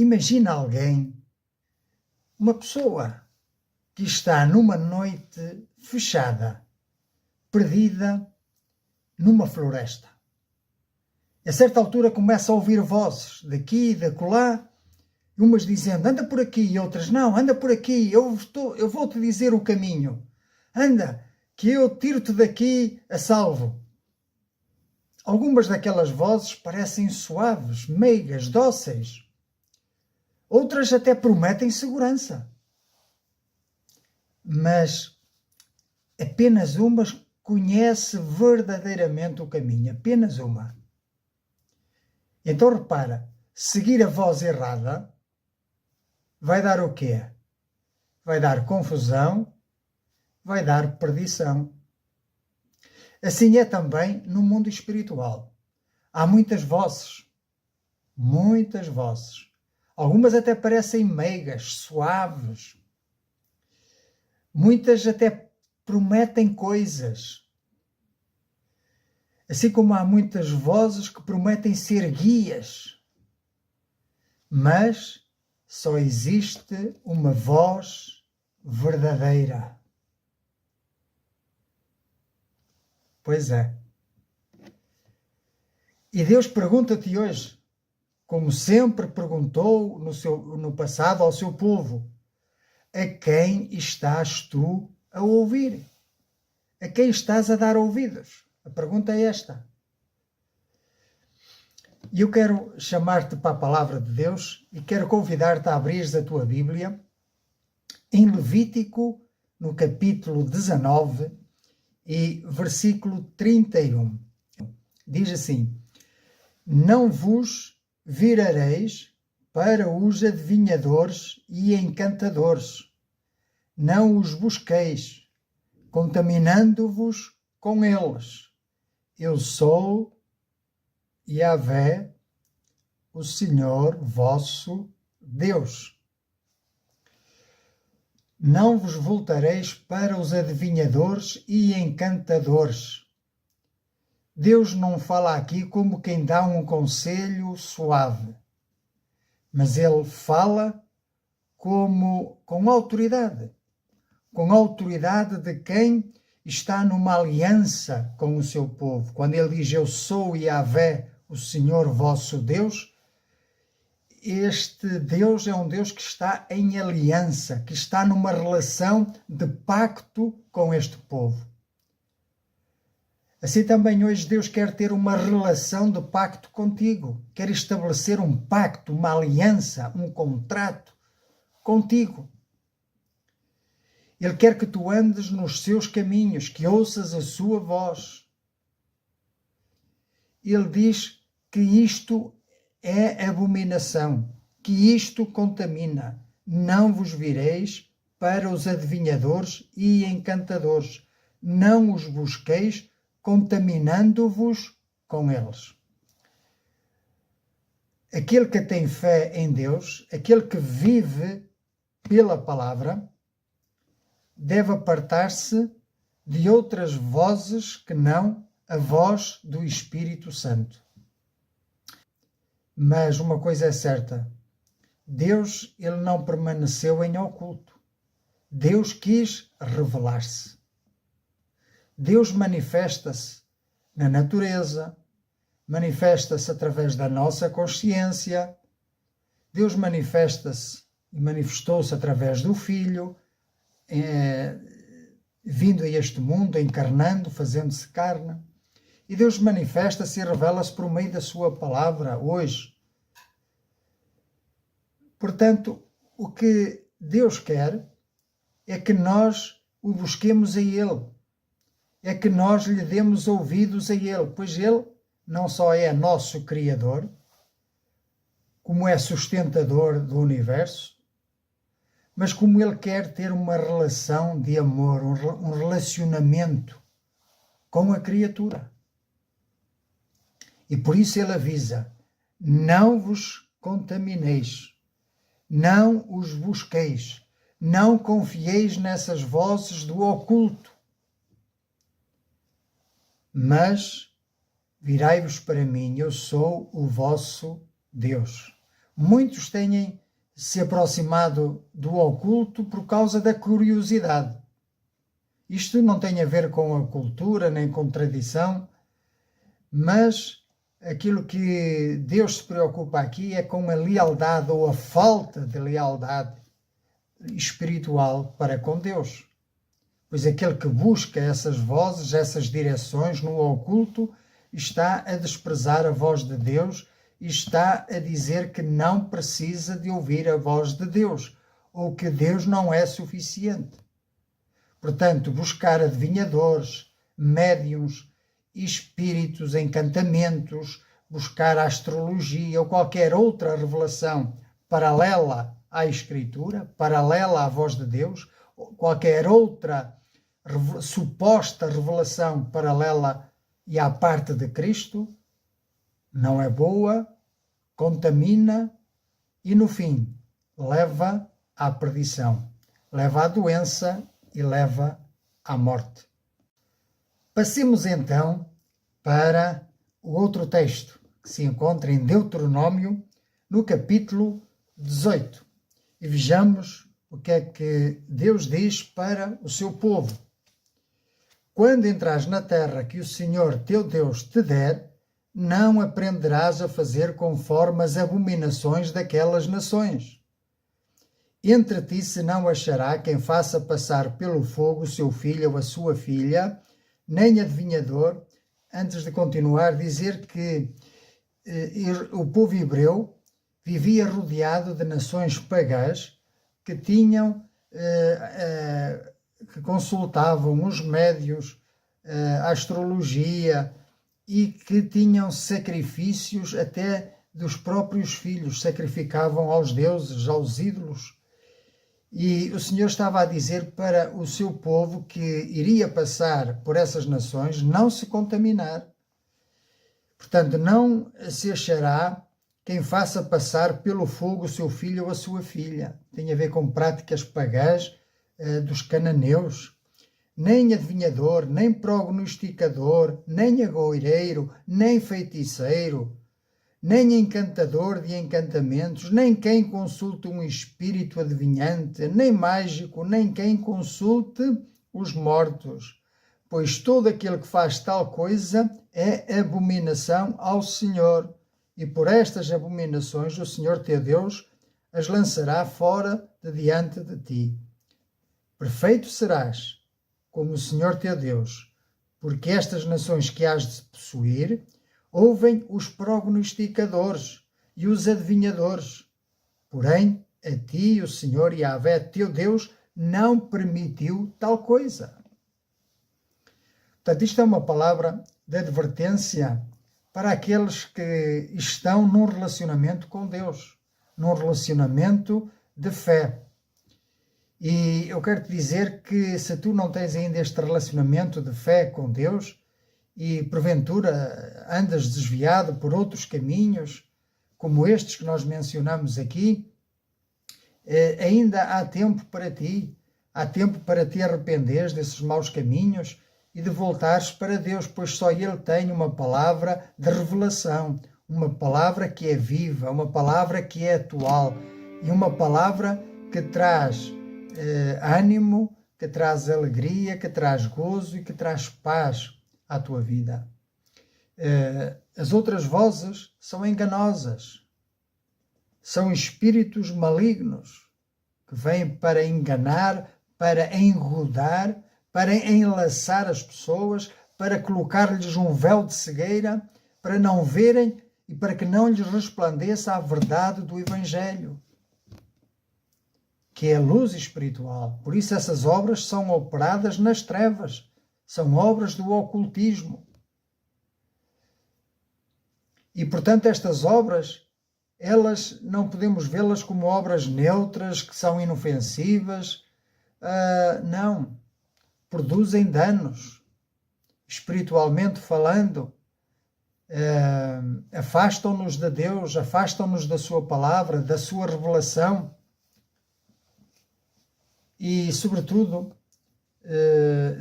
Imagina alguém, uma pessoa que está numa noite fechada, perdida numa floresta. A certa altura começa a ouvir vozes daqui e de acolá, umas dizendo, anda por aqui, e outras, não, anda por aqui, eu vou-te dizer o caminho. Anda, que eu tiro-te daqui a salvo. Algumas daquelas vozes parecem suaves, meigas, dóceis. Outras até prometem segurança. Mas apenas uma conhece verdadeiramente o caminho, apenas uma. Então repara, seguir a voz errada vai dar o quê? Vai dar confusão, vai dar perdição. Assim é também no mundo espiritual. Há muitas vozes. Algumas até parecem meigas, suaves. Muitas até prometem coisas. Assim como há muitas vozes que prometem ser guias. Mas só existe uma voz verdadeira. Pois é. E Deus pergunta-te hoje, como sempre perguntou no passado ao seu povo, a quem estás tu a ouvir? A quem estás a dar ouvidos? A pergunta é esta. E eu quero chamar-te para a palavra de Deus e quero convidar-te a abrir a tua Bíblia em Levítico, no capítulo 19 e versículo 31. Diz assim, não vos virareis para os adivinhadores e encantadores, não os busqueis, contaminando-vos com eles. Eu sou Yahvé, o Senhor vosso Deus. Não vos voltareis para os adivinhadores e encantadores. Deus não fala aqui como quem dá um conselho suave, mas Ele fala com autoridade de quem está numa aliança com o seu povo. Quando Ele diz, eu sou Yahvé, o Senhor vosso Deus, este Deus é um Deus que está em aliança, que está numa relação de pacto com este povo. Assim também hoje Deus quer ter uma relação de pacto contigo, quer estabelecer um pacto, uma aliança, um contrato contigo. Ele quer que tu andes nos seus caminhos, que ouças a sua voz. Ele diz que isto é abominação, que isto contamina. Não vos vireis para os adivinhadores e encantadores. Não os busqueis, contaminando-vos com eles. Aquele que tem fé em Deus, aquele que vive pela palavra, deve apartar-se de outras vozes que não a voz do Espírito Santo. Mas uma coisa é certa, Deus, ele não permaneceu em oculto. Deus quis revelar-se. Deus manifesta-se na natureza, manifesta-se através da nossa consciência. Deus manifesta-se e manifestou-se através do Filho, vindo a este mundo, encarnando, fazendo-se carne. E Deus manifesta-se e revela-se por meio da sua palavra hoje. Portanto, o que Deus quer é que nós o busquemos a Ele. É que nós lhe demos ouvidos a Ele, pois Ele não só é nosso Criador, como é sustentador do universo, mas como Ele quer ter uma relação de amor, um relacionamento com a criatura. E por isso Ele avisa, não vos contamineis, não os busqueis, não confieis nessas vozes do oculto, mas virai-vos para mim, eu sou o vosso Deus. muitos têm se aproximado do oculto por causa da curiosidade. Isto não tem a ver com a cultura nem com tradição, mas aquilo que Deus se preocupa aqui é com a lealdade ou a falta de lealdade espiritual para com Deus. Pois aquele que busca essas vozes, essas direções no oculto, está a desprezar a voz de Deus e está a dizer que não precisa de ouvir a voz de Deus, ou que Deus não é suficiente. Portanto, buscar adivinhadores, médiuns, espíritos, encantamentos, buscar a astrologia ou qualquer outra revelação paralela à Escritura, paralela à voz de Deus, qualquer outra suposta revelação paralela e à parte de Cristo, não é boa, contamina e, no fim, leva à perdição, leva à doença e leva à morte. Passemos então para o outro texto, que se encontra em Deuteronômio, no capítulo 18. E vejamos o que é que Deus diz para o seu povo. Quando entrares na terra que o Senhor teu Deus te der, não aprenderás a fazer conforme as abominações daquelas nações. Entre ti se não achará quem faça passar pelo fogo o seu filho ou a sua filha, nem adivinhador. Antes de continuar, dizer que o povo hebreu vivia rodeado de nações pagãs que tinham, que consultavam os médiuns, a astrologia, e que tinham sacrifícios até dos próprios filhos, sacrificavam aos deuses, aos ídolos. E o Senhor estava a dizer para o seu povo que iria passar por essas nações não se contaminar. Portanto, não se achará quem faça passar pelo fogo o seu filho ou a sua filha. Tem a ver com práticas pagãs dos cananeus. Nem adivinhador, nem prognosticador, nem agoureiro, nem feiticeiro, nem encantador de encantamentos, nem quem consulte um espírito adivinhante, nem mágico, nem quem consulte os mortos. Pois todo aquele que faz tal coisa é abominação ao Senhor. E por estas abominações o Senhor teu Deus as lançará fora de diante de ti. Perfeito serás, como o Senhor teu Deus, porque estas nações que hás de possuir ouvem os prognosticadores e os adivinhadores. Porém, a ti o Senhor Yahvé teu Deus não permitiu tal coisa. Portanto, isto é uma palavra de advertência para aqueles que estão num relacionamento com Deus, num relacionamento de fé. E eu quero te dizer que se tu não tens ainda este relacionamento de fé com Deus e porventura andas desviado por outros caminhos, como estes que nós mencionamos aqui, ainda há tempo para ti, há tempo para te arrependeres desses maus caminhos e de voltares para Deus, pois só Ele tem uma palavra de revelação, uma palavra que é viva, uma palavra que é atual e uma palavra que traz ânimo, que traz alegria, que traz gozo e que traz paz à tua vida. As outras vozes são enganosas, são espíritos malignos que vêm para enganar, para enrodar, para enlaçar as pessoas, para colocar-lhes um véu de cegueira, para não verem e para que não lhes resplandeça a verdade do Evangelho, que é a luz espiritual. Por isso essas obras são operadas nas trevas, são obras do ocultismo. E, portanto, estas obras, elas não podemos vê-las como obras neutras, que são inofensivas. Não. Produzem danos, espiritualmente falando. Afastam-nos de Deus, afastam-nos da sua palavra, da sua revelação. E, sobretudo,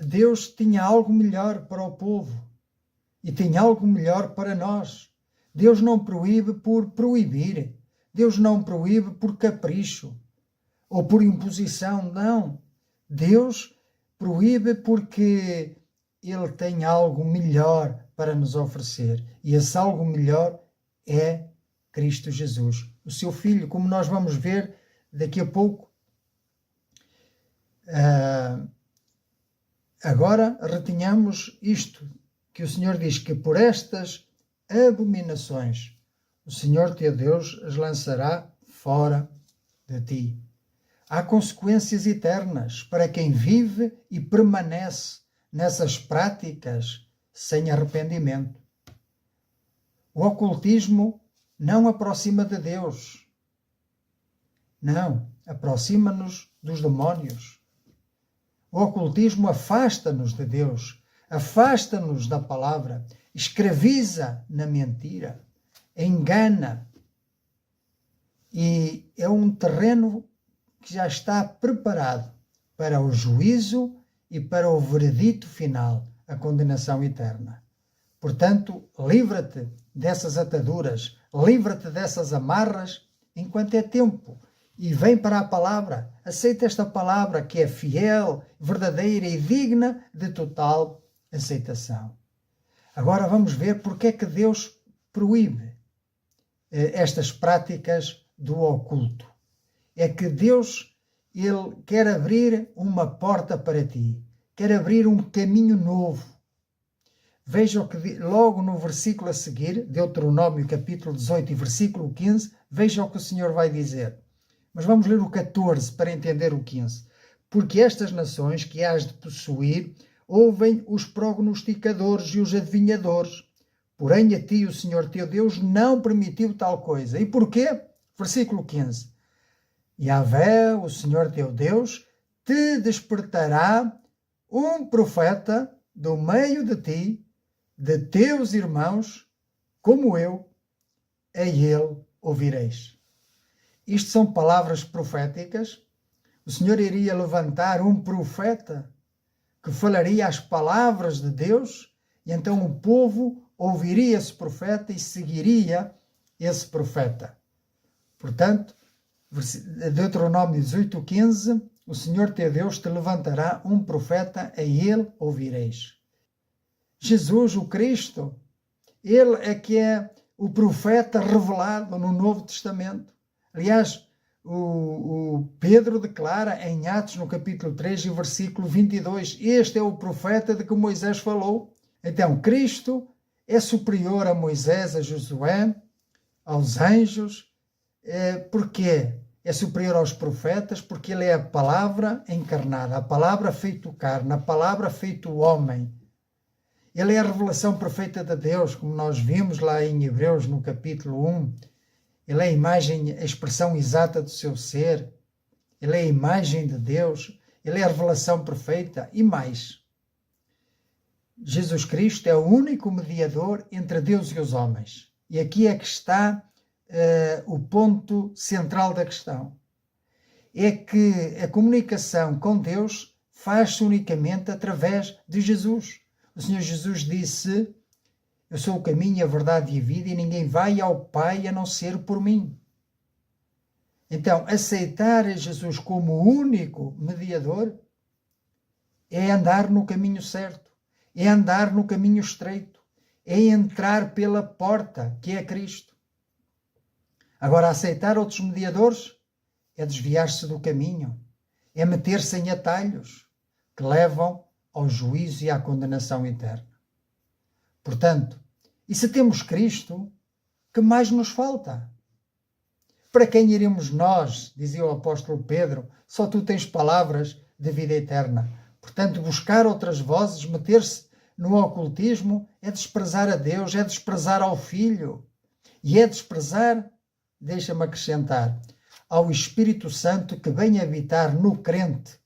Deus tinha algo melhor para o povo e tem algo melhor para nós. Deus não proíbe por proibir. Deus não proíbe por capricho ou por imposição, não. Deus proíbe porque Ele tem algo melhor para nos oferecer. E esse algo melhor é Cristo Jesus, o seu Filho, como nós vamos ver daqui a pouco. Agora retenhamos isto, que o Senhor diz que por estas abominações o Senhor teu Deus as lançará fora de ti. Há consequências eternas para quem vive e permanece nessas práticas sem arrependimento. O ocultismo não aproxima de Deus. Não, aproxima-nos dos demónios. O ocultismo afasta-nos de Deus, afasta-nos da palavra, escraviza na mentira, engana. E é um terreno que já está preparado para o juízo e para o veredito final, a condenação eterna. Portanto, livra-te dessas ataduras, livra-te dessas amarras enquanto é tempo e vem para a palavra. Aceita esta palavra que é fiel, verdadeira e digna de total aceitação. Agora vamos ver porque é que Deus proíbe estas práticas do oculto. É que Deus, Ele quer abrir uma porta para ti, quer abrir um caminho novo. Veja o que logo no versículo a seguir, Deuteronômio capítulo 18 e versículo 15, veja o que o Senhor vai dizer. Mas vamos ler o 14 para entender o 15. Porque estas nações que hás de possuir ouvem os prognosticadores e os adivinhadores. Porém a ti o Senhor teu Deus não permitiu tal coisa. E porquê? Versículo 15. Yahvé, o Senhor teu Deus, te despertará um profeta do meio de ti, de teus irmãos, como eu, a ele ouvireis. Isto são palavras proféticas. O Senhor iria levantar um profeta que falaria as palavras de Deus, e então o povo ouviria esse profeta e seguiria esse profeta. Portanto, Deuteronômio 18:15, o Senhor teu Deus te levantará um profeta, a ele ouvireis. Jesus, o Cristo, ele é que é o profeta revelado no Novo Testamento. Aliás, o Pedro declara em Atos, no capítulo 3 e versículo 22, este é o profeta de que Moisés falou. Então, Cristo é superior a Moisés, a Josué, aos anjos. Porquê? É superior aos profetas, porque ele é a palavra encarnada, a palavra feito carne, a palavra feito homem. Ele é a revelação perfeita de Deus, como nós vimos lá em Hebreus, no capítulo 1. Ele é a imagem, a expressão exata do seu ser. Ele é a imagem de Deus. Ele é a revelação perfeita. E mais, Jesus Cristo é o único mediador entre Deus e os homens. E aqui é que está o ponto central da questão. É que a comunicação com Deus faz-se unicamente através de Jesus. O Senhor Jesus disse: eu sou o caminho, a verdade e a vida, e ninguém vai ao Pai a não ser por mim. Então, aceitar a Jesus como o único mediador é andar no caminho certo, é andar no caminho estreito, é entrar pela porta, que é Cristo. Agora, aceitar outros mediadores é desviar-se do caminho, é meter-se em atalhos que levam ao juízo e à condenação eterna. Portanto, e se temos Cristo, que mais nos falta? Para quem iremos nós, dizia o apóstolo Pedro, só tu tens palavras de vida eterna. Portanto, buscar outras vozes, meter-se no ocultismo, é desprezar a Deus, é desprezar ao Filho. E é desprezar, deixa-me acrescentar, ao Espírito Santo que vem habitar no crente,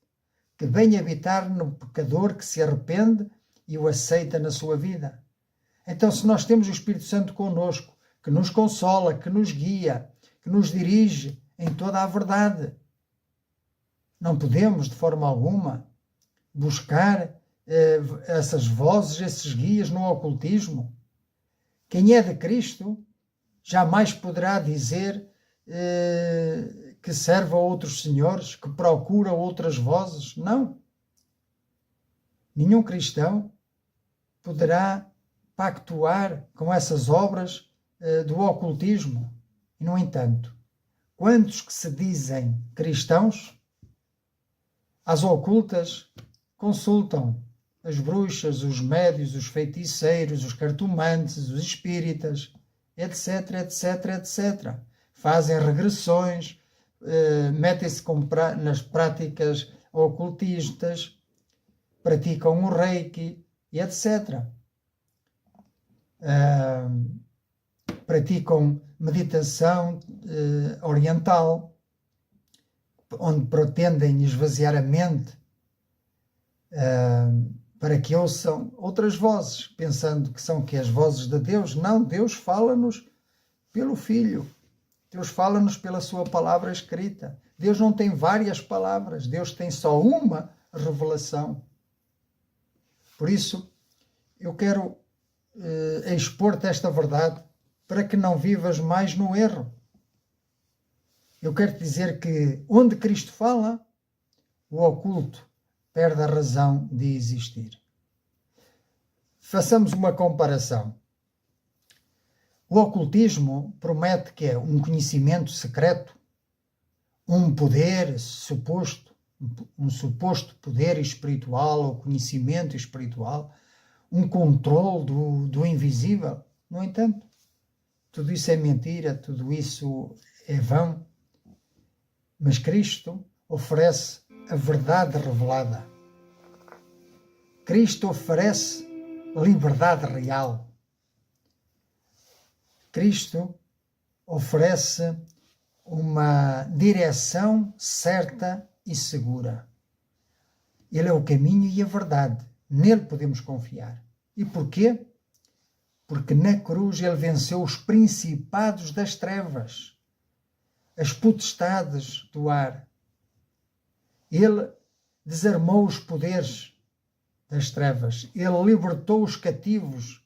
que vem habitar no pecador que se arrepende e o aceita na sua vida. Então, se nós temos o Espírito Santo connosco, que nos consola, que nos guia, que nos dirige em toda a verdade, não podemos, de forma alguma, buscar essas vozes, esses guias no ocultismo. Quem é de Cristo jamais poderá dizer que serve a outros senhores, que procura outras vozes. Não. Nenhum cristão poderá pactuar com essas obras do ocultismo. E, no entanto, quantos que se dizem cristãos, às ocultas, consultam as bruxas, os médios, os feiticeiros, os cartomantes, os espíritas, etc, etc, etc. Fazem regressões, metem-se nas práticas ocultistas, praticam o reiki, e etc. Praticam meditação oriental, onde pretendem esvaziar a mente para que ouçam outras vozes, pensando que são as vozes de Deus. Não, Deus fala-nos pelo Filho. Deus fala-nos pela sua palavra escrita. Deus não tem várias palavras, Deus tem só uma revelação. Por isso, eu quero expor-te esta verdade para que não vivas mais no erro. Eu quero te dizer que onde Cristo fala, o oculto perde a razão de existir. Façamos uma comparação. O ocultismo promete que é um conhecimento secreto, um poder suposto, um suposto poder espiritual ou conhecimento espiritual, um controle do invisível. No entanto, tudo isso é mentira, tudo isso é vão. Mas Cristo oferece a verdade revelada. Cristo oferece liberdade real. Cristo oferece uma direção certa e segura. Ele é o caminho e a verdade. Nele podemos confiar. E porquê? Porque na cruz ele venceu os principados das trevas, as potestades do ar. Ele desarmou os poderes das trevas. Ele libertou os cativos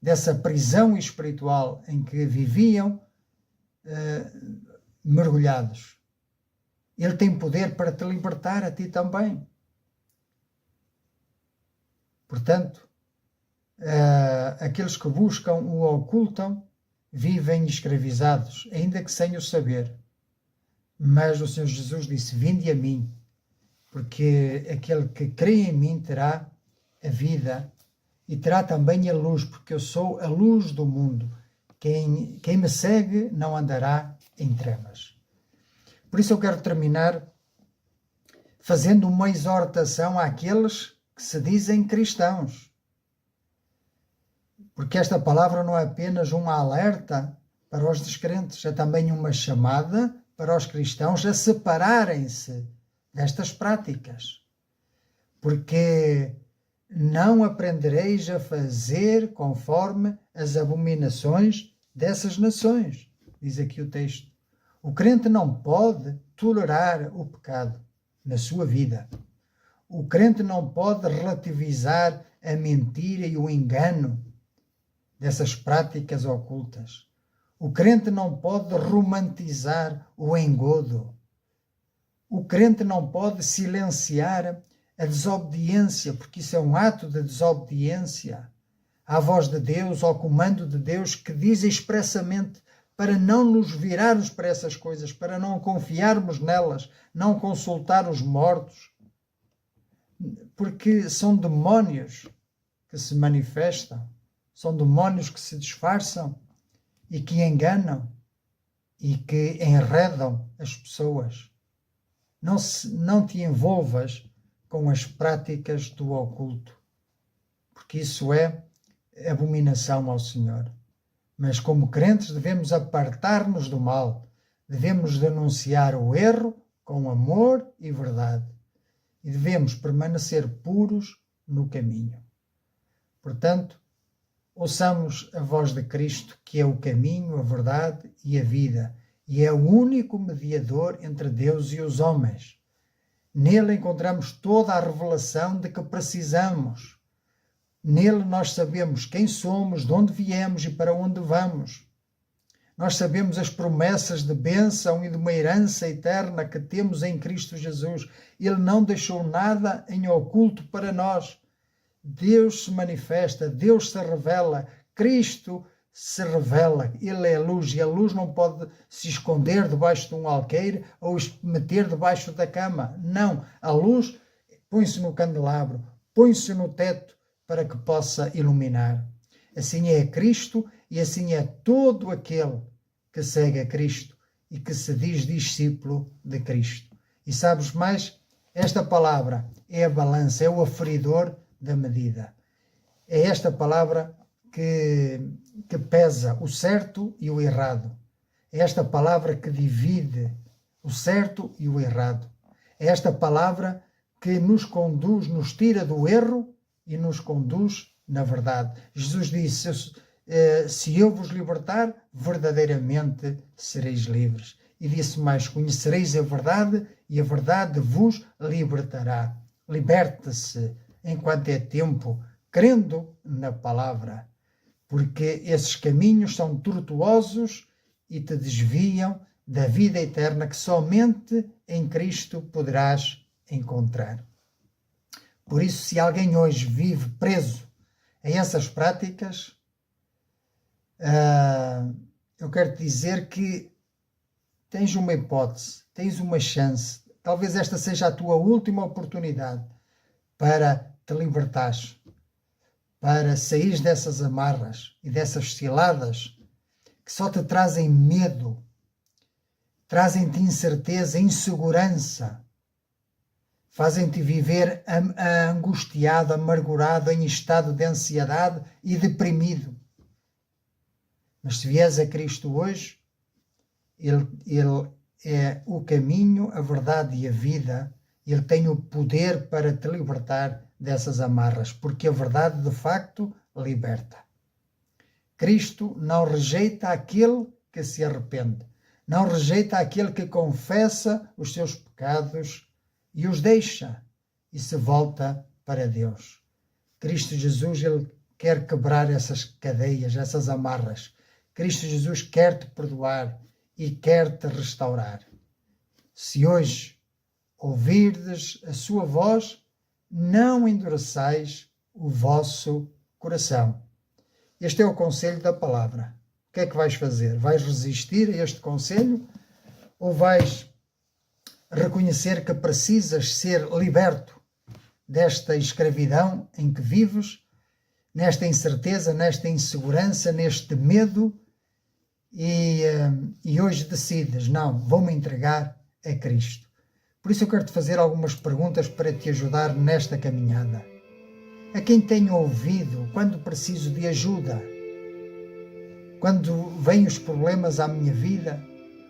dessa prisão espiritual em que viviam mergulhados. Ele tem poder para te libertar a ti também. Portanto, aqueles que buscam o ocultam vivem escravizados, ainda que sem o saber. Mas o Senhor Jesus disse: vinde a mim, porque aquele que crê em mim terá a vida e terá também a luz, porque eu sou a luz do mundo. Quem me segue não andará em trevas. Por isso eu quero terminar fazendo uma exortação àqueles que se dizem cristãos. Porque esta palavra não é apenas um alerta para os descrentes, é também uma chamada para os cristãos a separarem-se destas práticas. Porque não aprendereis a fazer conforme as abominações dessas nações, diz aqui o texto. O crente não pode tolerar o pecado na sua vida. O crente não pode relativizar a mentira e o engano dessas práticas ocultas. O crente não pode romantizar o engodo. O crente não pode silenciar a desobediência, porque isso é um ato de desobediência à voz de Deus, ao comando de Deus, que diz expressamente para não nos virarmos para essas coisas, para não confiarmos nelas, não consultar os mortos, porque são demónios que se manifestam, são demónios que se disfarçam e que enganam e que enredam as pessoas. Não te envolvas com as práticas do oculto, porque isso é abominação ao Senhor. Mas como crentes devemos apartar-nos do mal, devemos denunciar o erro com amor e verdade e devemos permanecer puros no caminho. Portanto, ouçamos a voz de Cristo, que é o caminho, a verdade e a vida, e é o único mediador entre Deus e os homens. Nele encontramos toda a revelação de que precisamos. Nele nós sabemos quem somos, de onde viemos e para onde vamos. Nós sabemos as promessas de bênção e de uma herança eterna que temos em Cristo Jesus. Ele não deixou nada em oculto para nós. Deus se manifesta, Deus se revela, Cristo se revela. Ele é a luz e a luz não pode se esconder debaixo de um alqueire ou meter debaixo da cama. Não, a luz põe-se no candelabro, põe-se no teto para que possa iluminar. Assim é Cristo e assim é todo aquele que segue a Cristo e que se diz discípulo de Cristo. E sabes mais? Esta palavra é a balança, é o aferidor da medida. É esta palavra que pesa o certo e o errado. É esta palavra que divide o certo e o errado. É esta palavra que nos conduz, nos tira do erro e nos conduz na verdade. Jesus disse, se eu vos libertar, verdadeiramente sereis livres. E disse mais, conhecereis a verdade e a verdade vos libertará. Liberta-se enquanto é tempo, crendo na palavra, porque esses caminhos são tortuosos e te desviam da vida eterna que somente em Cristo poderás encontrar. Por isso, se alguém hoje vive preso a essas práticas, eu quero te dizer que tens uma hipótese, tens uma chance. Talvez esta seja a tua última oportunidade para te libertares, para sair dessas amarras e dessas ciladas que só te trazem medo, trazem-te incerteza, insegurança, fazem-te viver angustiado, amargurado, em estado de ansiedade e deprimido. Mas se vieres a Cristo hoje, Ele é o caminho, a verdade e a vida. Ele tem o poder para te libertar dessas amarras, porque a verdade, de facto, liberta. Cristo não rejeita aquele que se arrepende, não rejeita aquele que confessa os seus pecados e os deixa e se volta para Deus. Cristo Jesus, Ele quer quebrar essas cadeias, essas amarras. Cristo Jesus quer te perdoar e quer te restaurar. Se hoje ouvirdes a sua voz, não endureçais o vosso coração. Este é o conselho da palavra. O que é que vais fazer? Vais resistir a este conselho ou vais reconhecer que precisas ser liberto desta escravidão em que vives, nesta incerteza, nesta insegurança, neste medo, e hoje decides, não, vou-me entregar a Cristo. Por isso eu quero te fazer algumas perguntas para te ajudar nesta caminhada. A quem tenho ouvido quando preciso de ajuda, quando vêm os problemas à minha vida,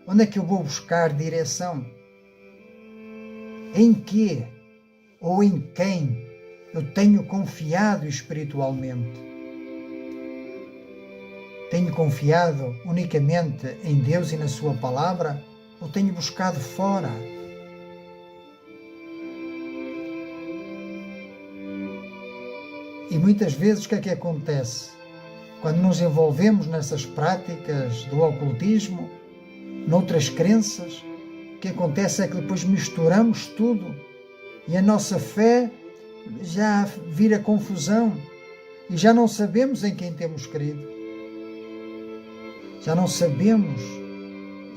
onde é que eu vou buscar direção? Em que ou em quem eu tenho confiado espiritualmente? Tenho confiado unicamente em Deus e na sua palavra ou tenho buscado fora? E muitas vezes o que é que acontece? Quando nos envolvemos nessas práticas do ocultismo, noutras crenças, o que acontece é que depois misturamos tudo e a nossa fé já vira confusão e já não sabemos em quem temos crido. Já não sabemos,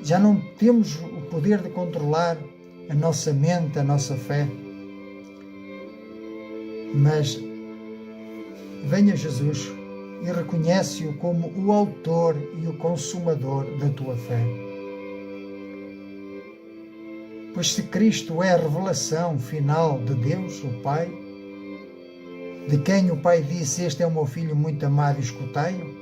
já não temos o poder de controlar a nossa mente, a nossa fé. Mas venha Jesus e reconhece-o como o autor e o consumador da tua fé. Pois se Cristo é a revelação final de Deus, o Pai, de quem o Pai disse, este é o meu Filho muito amado, escutai-o,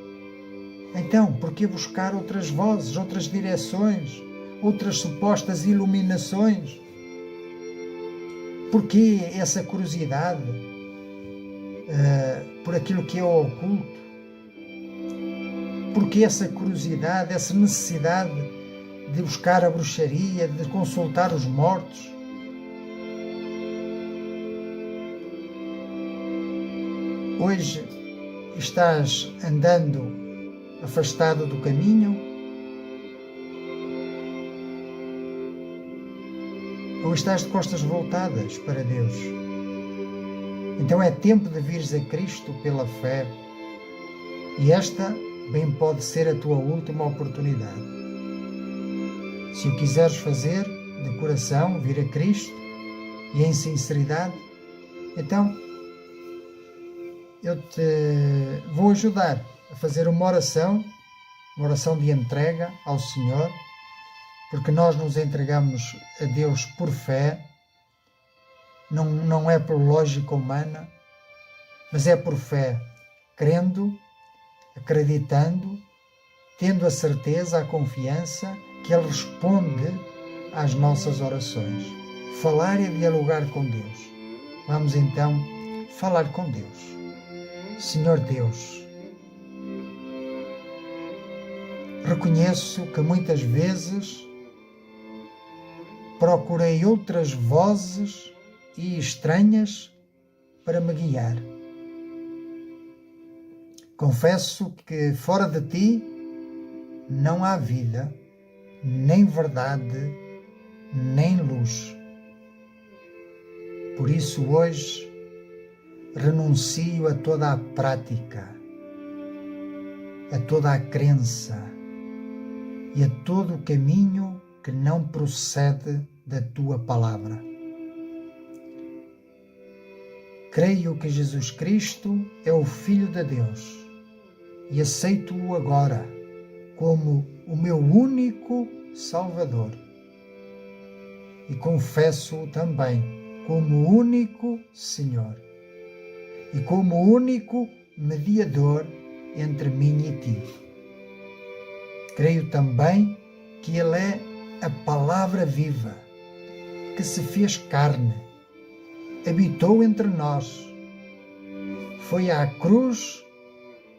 então, por que buscar outras vozes, outras direções, outras supostas iluminações? Por que essa curiosidade por aquilo que é o oculto? Por que essa curiosidade, essa necessidade de buscar a bruxaria, de consultar os mortos? Hoje estás andando afastado do caminho Ou estás de costas voltadas para Deus? Então é tempo de vires a Cristo pela fé. E esta bem pode ser a tua última oportunidade. Se o quiseres fazer de coração, vir a Cristo e em sinceridade, então eu te vou ajudar a fazer uma oração de entrega ao Senhor, porque nós nos entregamos a Deus por fé, não é por lógica humana, mas é por fé, crendo, acreditando, tendo a certeza, a confiança que Ele responde às nossas orações. Falar e dialogar com Deus. Vamos então falar com Deus. Senhor Deus, reconheço que muitas vezes procurei outras vozes e estranhas para me guiar. Confesso que fora de Ti não há vida, nem verdade, nem luz. Por isso hoje renuncio a toda a prática, a toda a crença e a todo o caminho que não procede da Tua palavra. Creio que Jesus Cristo é o Filho de Deus e aceito-o agora como o meu único Salvador. E confesso-o também como o único Senhor e como o único mediador entre mim e Ti. Creio também que Ele é a Palavra viva, que se fez carne, habitou entre nós, foi à cruz,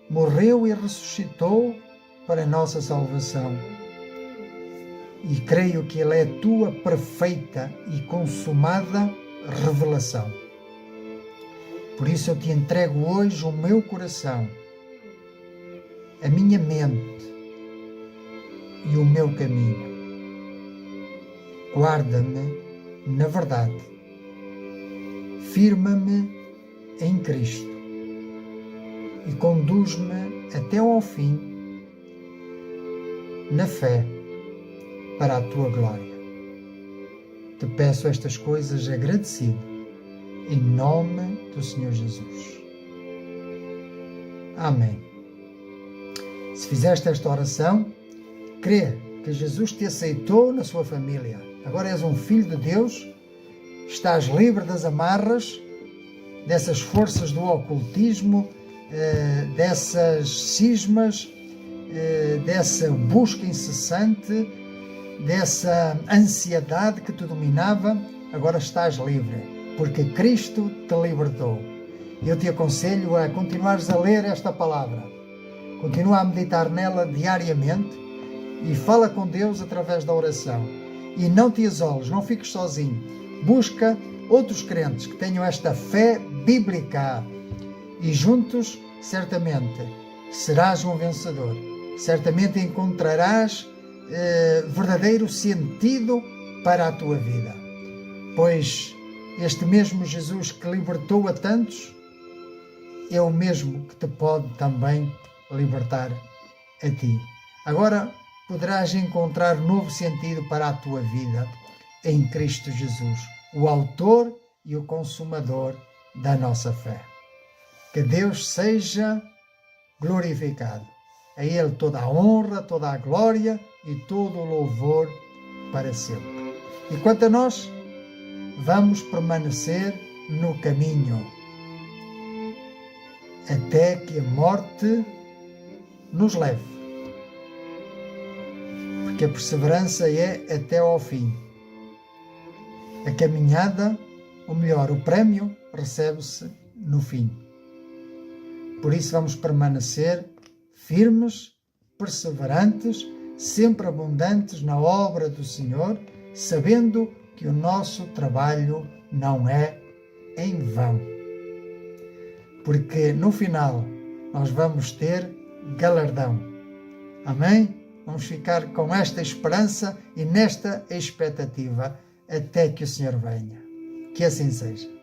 morreu e ressuscitou para a nossa salvação. E creio que Ele é a Tua perfeita e consumada revelação. Por isso eu Te entrego hoje o meu coração, a minha mente e o meu caminho. Guarda-me na verdade. Firma-me em Cristo e conduz-me até ao fim na fé para a Tua glória. Te peço estas coisas agradecido em nome do Senhor Jesus. Amém. Se fizeste esta oração, crê que Jesus te aceitou na sua família. Agora és um filho de Deus, estás livre das amarras, dessas forças do ocultismo, dessas cismas, dessa busca incessante, dessa ansiedade que te dominava. Agora estás livre, porque Cristo te libertou. Eu te aconselho a continuares a ler esta palavra. Continua a meditar nela diariamente e fala com Deus através da oração. E não te isoles, não fiques sozinho. Busca outros crentes que tenham esta fé bíblica e juntos, certamente, serás um vencedor. Certamente encontrarás verdadeiro sentido para a tua vida. Pois este mesmo Jesus que libertou a tantos é o mesmo que te pode também libertar a ti. Agora poderás encontrar novo sentido para a tua vida em Cristo Jesus, o autor e o consumador da nossa fé. Que Deus seja glorificado. A Ele toda a honra, toda a glória e todo o louvor para sempre. E quanto a nós, vamos permanecer no caminho até que a morte nos leve. Porque a perseverança é até ao fim. A caminhada, ou melhor, o prémio, recebe-se no fim. Por isso vamos permanecer firmes, perseverantes, sempre abundantes na obra do Senhor, sabendo que o nosso trabalho não é em vão. Porque no final nós vamos ter galardão. Amém? Vamos ficar com esta esperança e nesta expectativa até que o Senhor venha. Que assim seja.